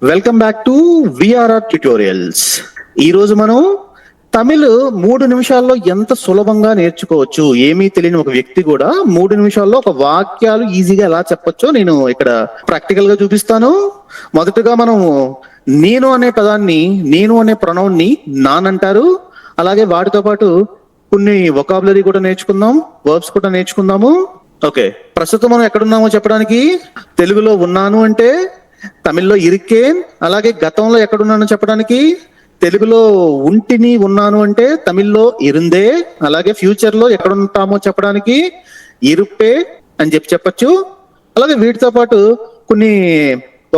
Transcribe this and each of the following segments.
Welcome back to VRR tutorials. ఈ రోజు మనం తమిళ్ 3 నిమిషాల్లో ఎంత సులభంగా నేర్చుకోవచ్చు. ఏమీ తెలియని ఒక వ్యక్తి కూడా 3 నిమిషాల్లో ఒక వాక్యాలు ఈజీగా ఎలా చెప్పొచ్చో నేను ఇక్కడ ప్రాక్టికల్ గా చూపిస్తాను. మొదటగా మనం నేను అనే పదాన్ని, నేను అనే ప్రొనౌన్ ని నాన్ అంటారు. అలాగే వాటితో పాటు కొన్ని వొకాబులరీ కూడా నేర్చుకుందాం, వర్బ్స్ కూడా నేర్చుకుందాము. ఓకే, ప్రస్తుతం మనం ఎక్కడున్నామో చెప్పడానికి తెలుగులో ఉన్నాను అంటే, తమిళ్లో ఇరికేన్, అలాగే గతంలో ఎక్కడున్నానో చెప్పడానికి తెలుగులో ఉంటిని ఉన్నాను అంటే తమిళ్లో ఇరుందే, అలాగే ఫ్యూచర్ లో ఎక్కడ ఉంటామో చెప్పడానికి ఇరుప్పే అని చెప్పచ్చు. అలాగే వీటితో పాటు కొన్ని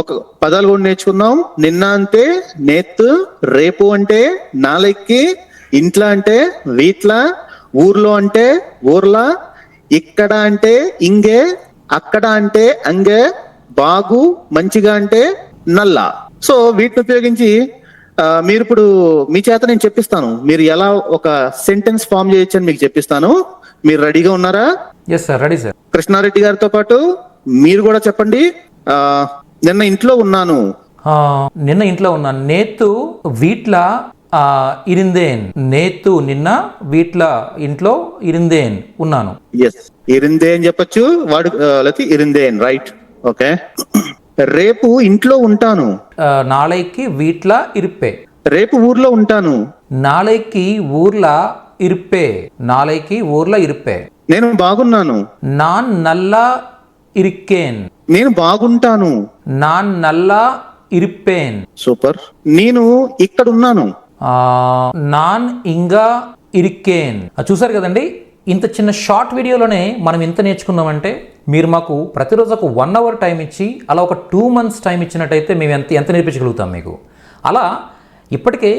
ఒక పదాలు కూడా నేర్చుకుందాం. నిన్న అంటే నేత్, రేపు అంటే నాలెక్కి, ఇంట్లో అంటే వీట్లా, ఊర్లో అంటే ఊర్లా, ఇక్కడ అంటే ఇంగే, అక్కడ అంటే అంగే, బాగు మంచిగా అంటే నల్ల. సో వీటిని ఉపయోగించి మీరు ఇప్పుడు మీ చేత నేను చెప్పిస్తాను, మీరు ఎలా ఒక సెంటెన్స్ ఫామ్ చేయొచ్చు అని మీకు చెప్పిస్తాను. మీరు రెడీగా ఉన్నారా? Yes sir, ready sir. Krishna Reddy గారితో పాటు మీరు కూడా చెప్పండి. నిన్న ఇంట్లో ఉన్నాను. నిన్న ఇంట్లో ఉన్నాను. నేతు వీట్ల ఇరిందేన్. నేతు నిన్న వీట్ల ఇంట్లో ఇరిందేన్ ఉన్నాను. ఎస్, ఇరిందేన్ చెప్పచ్చు, వాడు లేకపోతే ఇరిందేన్. Right, okay. రేపు ఇంట్లో ఉంటాను. నాளைக்கு వీట్ల ఇరుప్పే. రేపు ఊర్లో ఉంటాను. నాளைக்கு ఊర్ల ఇరుప్పే. నాளைக்கு ఊర్ల ఇరుప్పే. నేను బాగున్నాను. నాన్ నల్లా ఇరిక్కేన్. నేను బాగుంటాను. నాన్ నల్లా ఇరిప్పేన్. సూపర్. నేను ఇక్కడ ఉన్నాను. నాన్ ఇంకా ఇరిక్కేన్. చూసారు కదండి, ఇంత చిన్న షార్ట్ వీడియోలోనే మనం ఎంత నేర్చుకున్నామంటే, మీరు మాకు ప్రతిరోజు ఒక 1 అవర్ టైం ఇచ్చి అలా ఒక 2 months టైం ఇచ్చినట్టయితే మేము ఎంత నేర్పించగలుగుతాం మీకు. అలా ఇప్పటికే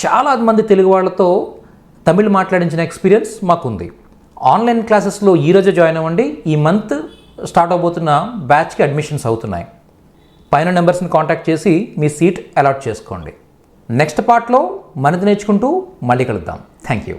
చాలా మంది తెలుగు వాళ్ళతో తమిళ్ మాట్లాడించిన ఎక్స్పీరియన్స్ మాకుంది. ఆన్లైన్ క్లాసెస్లో ఈరోజే జాయిన్ అవ్వండి. ఈ మంత్ స్టార్ట్ అవబోతున్న బ్యాచ్కి అడ్మిషన్స్ అవుతున్నాయి. పైన నెంబర్స్ని కాంటాక్ట్ చేసి మీ సీట్ అలాట్ చేసుకోండి. నెక్స్ట్ పార్ట్లో మనది నేర్చుకుంటూ మళ్ళీ కలుద్దాం. Thank you.